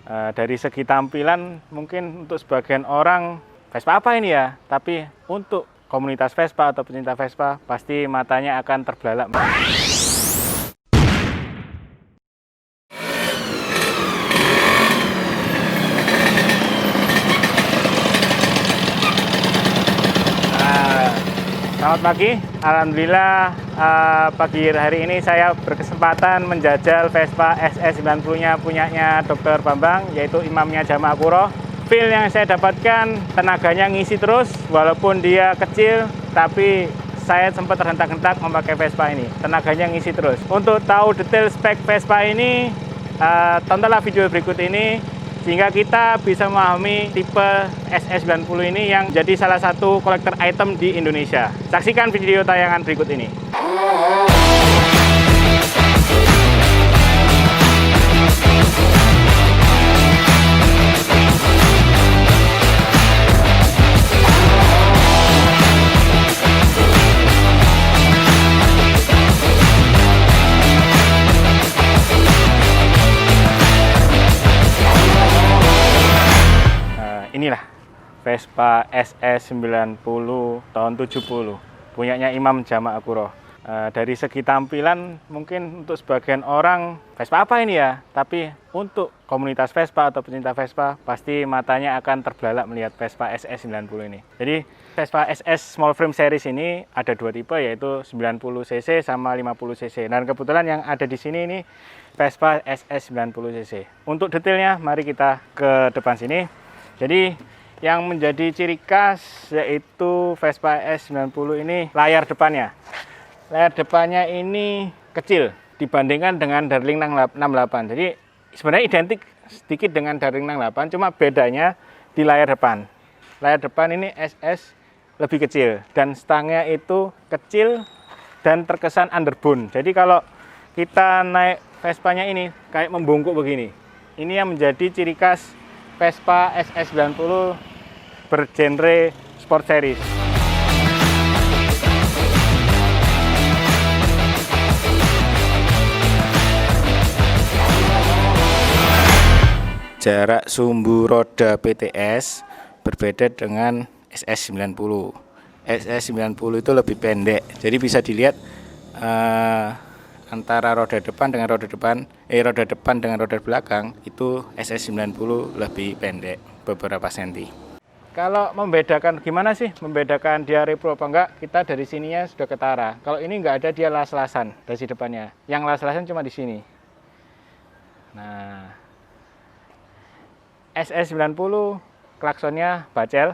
Dari segi tampilan mungkin untuk sebagian orang Vespa apa ini ya, tapi untuk komunitas Vespa atau pecinta Vespa pasti matanya akan terbelalak. Selamat pagi, alhamdulillah pagi hari ini saya berkesempatan menjajal Vespa SS90-nya punyanya Dr. Bambang, yaitu imamnya Jamaah Kuro. Feel yang saya dapatkan, tenaganya ngisi terus, walaupun dia kecil, tapi saya sempat terhentak-hentak memakai Vespa ini. Tenaganya ngisi terus. Untuk tahu detail spek Vespa ini, tontonlah video berikut ini, sehingga kita bisa memahami tipe SS90 ini yang jadi salah satu kolektor item di Indonesia. Saksikan video tayangan berikut ini. Inilah Vespa SS90 tahun 70 punyanya Imam Jamaah Kuro. Dari segi tampilan mungkin untuk sebagian orang Vespa apa ini ya, tapi untuk komunitas Vespa atau pecinta Vespa pasti matanya akan terbelalak melihat Vespa SS90 ini. Jadi Vespa SS Small Frame Series ini ada dua tipe, yaitu 90cc sama 50cc. Dan kebetulan yang ada di sini ini Vespa SS90cc. Untuk detailnya mari kita ke depan sini. Jadi yang menjadi ciri khas yaitu Vespa S90 ini layar depannya. Layar depannya ini kecil dibandingkan dengan Darling 68. Jadi sebenarnya identik sedikit dengan Darling 68, cuma bedanya di layar depan. Layar depan ini SS lebih kecil dan stangnya itu kecil dan terkesan underbone. Jadi kalau kita naik Vespanya ini kayak membungkuk begini. Ini yang menjadi ciri khas Vespa SS90 bergenre sport series. Jarak sumbu roda PTS berbeda dengan SS90. SS90 itu lebih pendek, jadi bisa dilihat antara roda depan dengan roda belakang itu SS90 lebih pendek beberapa senti. Kalau membedakan gimana sih membedakan dia repro apa enggak, kita dari sininya sudah ketara. Kalau ini enggak ada, dia las-lasan dari depannya. Yang las-lasan cuma di sini. Nah, SS90 klaksonnya bacel.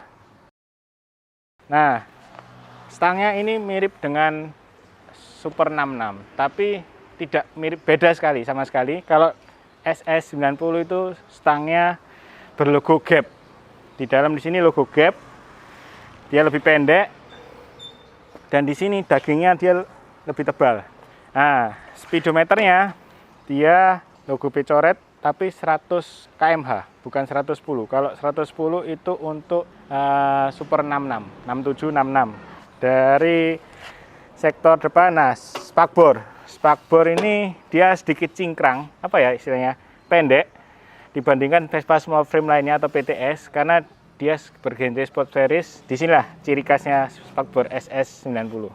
Nah, stangnya ini mirip dengan Super 66, tapi tidak mirip, beda sekali sama sekali. Kalau SS90 itu stangnya berlogo Gap. Di dalam di sini logo Gap. Dia lebih pendek dan di sini dagingnya dia lebih tebal. Nah, speedometernya dia logo B coret tapi 100 km/h, bukan 110. Kalau 110 itu untuk Super 66, 67, 66. Dari sektor depan, nah spakbor ini dia sedikit cingkrang, apa ya istilahnya, pendek dibandingkan Vespa small frame lainnya atau PTS, karena dia bergenre sport series. Disinilah ciri khasnya spakbor SS90.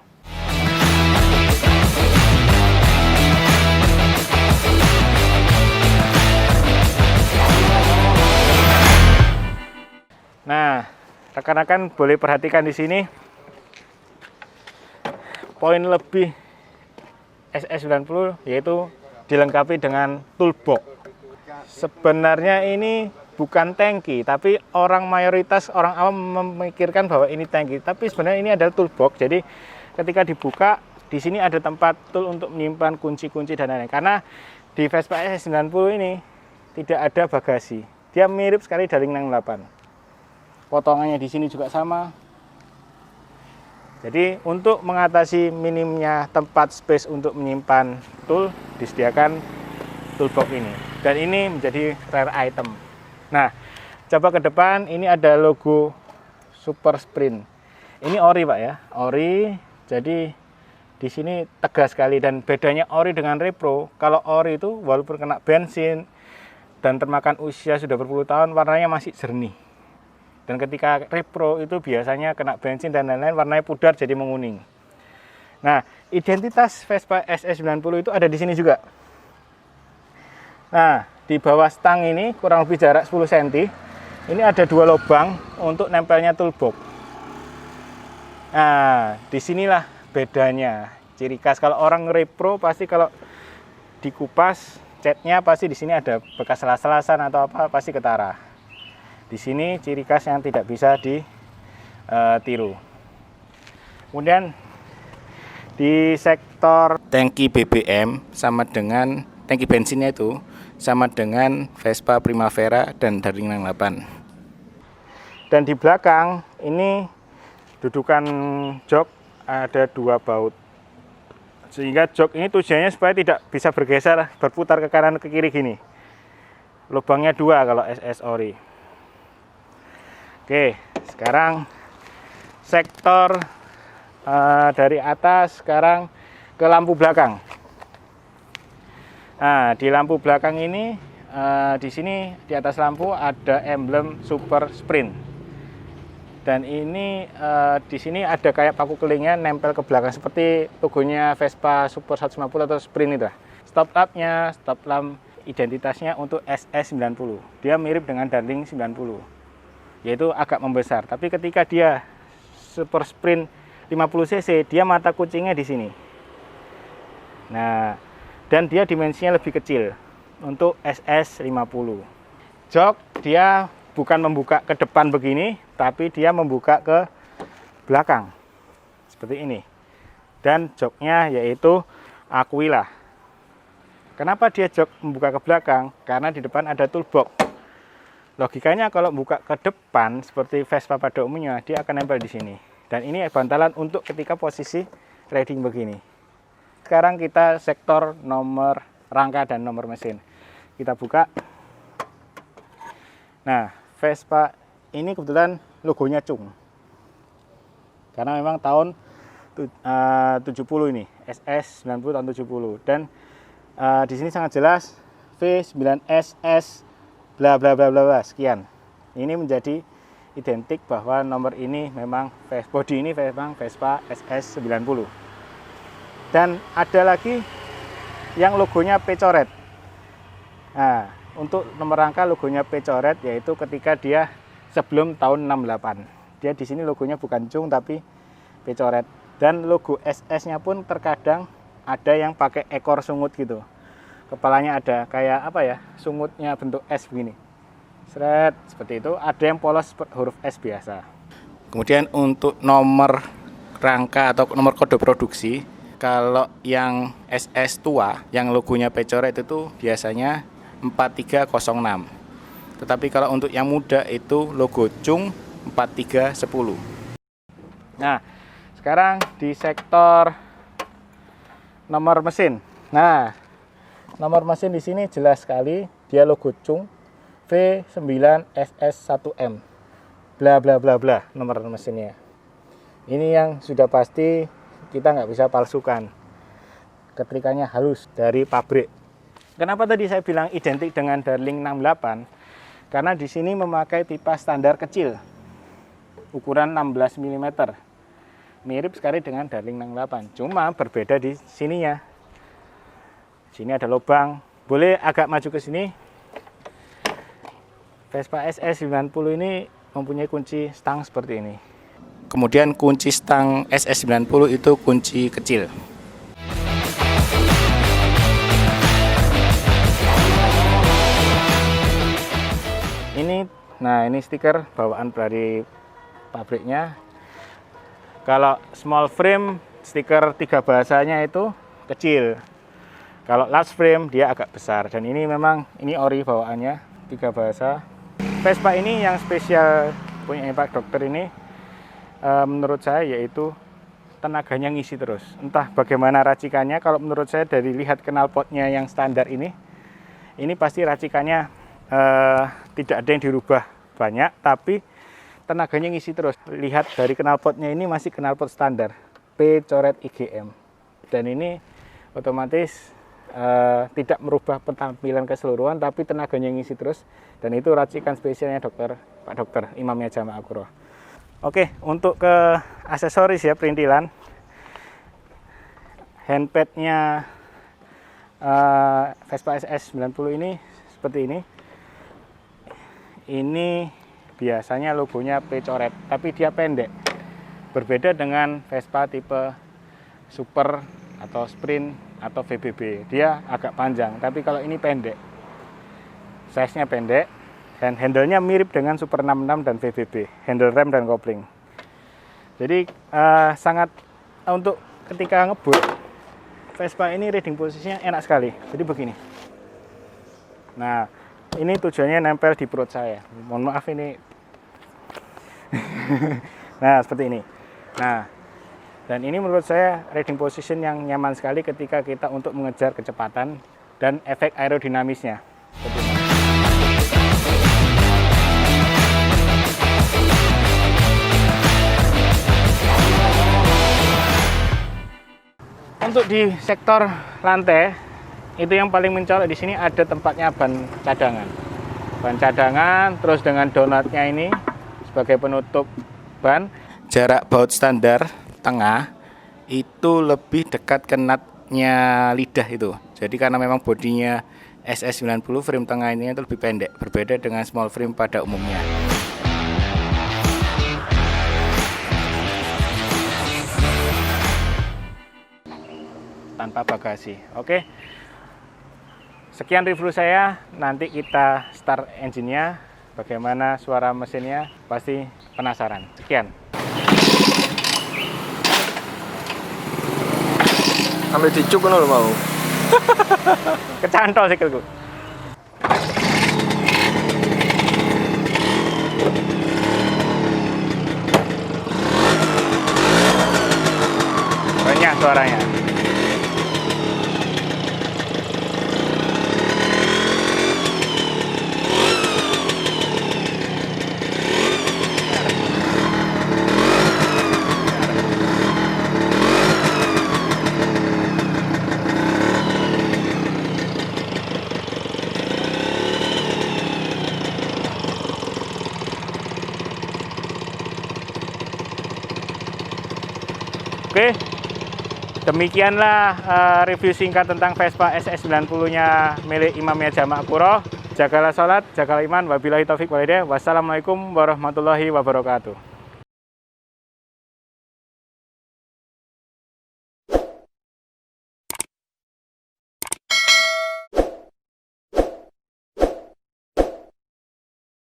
Nah, rekan-rekan boleh perhatikan di sini. Poin lebih SS90 yaitu dilengkapi dengan toolbox. Sebenarnya ini bukan tangki, tapi mayoritas orang awam memikirkan bahwa ini tangki, tapi sebenarnya ini adalah toolbox. Jadi ketika dibuka, di sini ada tempat tool untuk menyimpan kunci-kunci dan lain-lain. Karena di Vespa SS90 ini tidak ada bagasi. Dia mirip sekali dari 68. Potongannya di sini juga sama. Jadi untuk mengatasi minimnya tempat space untuk menyimpan tool, disediakan toolbox ini. Dan ini menjadi rare item. Nah, coba ke depan, ini ada logo Super Sprint. Ini ori Pak ya, ori. Jadi di sini tegas sekali, dan bedanya ori dengan repro, kalau ori itu walaupun kena bensin, dan termakan usia sudah berpuluh tahun, warnanya masih jernih. Dan ketika repro itu biasanya kena bensin dan lain-lain, warnanya pudar jadi menguning. Nah, identitas Vespa SS90 itu ada di sini juga. Nah, di bawah stang ini kurang lebih jarak 10 cm. Ini ada 2 lubang untuk nempelnya toolbox. Nah, disinilah bedanya. Ciri khas kalau orang repro pasti kalau dikupas catnya pasti di sini ada bekas selas-selasan atau apa pasti ketara. Di sini ciri khas yang tidak bisa ditiru. Kemudian di sektor tangki BBM sama dengan tangki bensinnya itu sama dengan Vespa Primavera dan Darling 68. Dan di belakang ini dudukan jok ada 2 baut. Sehingga jok ini tujuannya supaya tidak bisa bergeser, berputar ke kanan ke kiri gini. Lubangnya 2 kalau SS ori. Oke, sekarang sektor dari atas sekarang ke lampu belakang. Nah, di lampu belakang ini di sini di atas lampu ada emblem Super Sprint. Dan ini di sini ada kayak paku kelingnya nempel ke belakang seperti logonya Vespa Super 150 atau Sprint itu. Stop lampnya, stop lamp identitasnya untuk SS90. Dia mirip dengan Darling 90. Yaitu agak membesar, tapi ketika dia Super Sprint 50 cc, dia mata kucingnya di sini. Nah, dan dia dimensinya lebih kecil untuk SS50. Jok dia bukan membuka ke depan begini, tapi dia membuka ke belakang seperti ini. Dan joknya yaitu Aquila. Kenapa dia jok membuka ke belakang? Karena di depan ada toolbox. Logikanya kalau buka ke depan seperti Vespa pada umumnya, dia akan nempel di sini. Dan ini bantalan untuk ketika posisi riding begini. Sekarang kita sektor nomor rangka dan nomor mesin. Kita buka. Nah, Vespa ini kebetulan logonya Cung. Karena memang tahun 70 ini, SS90 tahun 70. Dan di sini sangat jelas V9SS bla bla bla bla sekian. Ini menjadi identik bahwa nomor ini memang body ini memang Vespa SS90. Dan ada lagi yang logonya P coret. Nah, untuk nomor rangka logonya P coret yaitu ketika dia sebelum tahun 68. Dia di sini logonya bukan Cung tapi P coret. Dan logo SS-nya pun terkadang ada yang pakai ekor sungut gitu. Kepalanya ada kayak apa ya, sungutnya bentuk S begini. Seret, seperti itu. Ada yang polos huruf S biasa. Kemudian untuk nomor rangka atau nomor kode produksi, kalau yang SS tua, yang logonya P coret itu biasanya 4306. Tetapi kalau untuk yang muda itu logo Cung 4310. Nah, sekarang di sektor nomor mesin. Nah, nomor mesin di sini jelas sekali dia logo Cung V9SS1M. Bla bla bla bla nomor mesinnya. Ini yang sudah pasti kita nggak bisa palsukan. Ketrikannya halus dari pabrik. Kenapa tadi saya bilang identik dengan Darling 68? Karena di sini memakai pipa standar kecil. Ukuran 16 mm. Mirip sekali dengan Darling 68. Cuma berbeda di sininya. Sini ada lubang. Boleh agak maju ke sini. Vespa SS90 ini mempunyai kunci stang seperti ini. Kemudian kunci stang SS90 itu kunci kecil. Ini stiker bawaan dari pabriknya. Kalau small frame stiker 3 bahasanya itu kecil. Kalau large frame dia agak besar. Dan ini memang ini ori bawaannya 3 bahasa. Vespa ini yang spesial punya Pak Dokter ini menurut saya yaitu tenaganya ngisi terus. Entah bagaimana racikannya. Kalau menurut saya dari lihat knalpotnya yang standar ini pasti racikannya tidak ada yang dirubah banyak, tapi tenaganya ngisi terus. Lihat dari knalpotnya ini masih knalpot standar P coret IGM. Dan ini otomatis tidak merubah penampilan keseluruhan, tapi tenaganya ngisi terus. Dan itu racikan spesialnya Pak Dokter, imamnya Jamaah Qurrah. Oke, untuk ke aksesoris ya, perintilan. Handpadnya Vespa SS 90 ini seperti ini. Ini biasanya logonya P coret, tapi dia pendek. Berbeda dengan Vespa tipe Super atau Sprint atau VBB. Dia agak panjang, tapi kalau ini pendek. Size-nya pendek dan handle-nya mirip dengan Super 66 dan VBB. Handle rem dan kopling. Jadi sangat untuk ketika ngebut Vespa ini riding posisinya enak sekali. Jadi begini. Nah, ini tujuannya nempel di perut saya. Mohon maaf ini. Nah, seperti ini. Nah, dan ini menurut saya riding position yang nyaman sekali ketika kita untuk mengejar kecepatan dan efek aerodinamisnya. Untuk di sektor lantai, itu yang paling mencolok di sini ada tempatnya ban cadangan. Ban cadangan, terus dengan donatnya ini sebagai penutup ban. Jarak baut standar tengah itu lebih dekat ke nutnya lidah itu. Jadi karena memang bodinya SS90, frame tengah ini itu lebih pendek, berbeda dengan small frame pada umumnya. Tanpa bagasi. Oke. Sekian review saya. Nanti kita start engine-nya. Bagaimana suara mesinnya, pasti penasaran. Sekian. Ambil dicuk kan lo mau. Kecantol sikilku. Banyak suaranya. Oke, demikianlah review singkat tentang Vespa SS90-nya milik imamnya Jamaah Qurrah. Jagalah sholat, jagalah iman. Wabillahi taufiq walhidayah. Wassalamualaikum warahmatullahi wabarakatuh.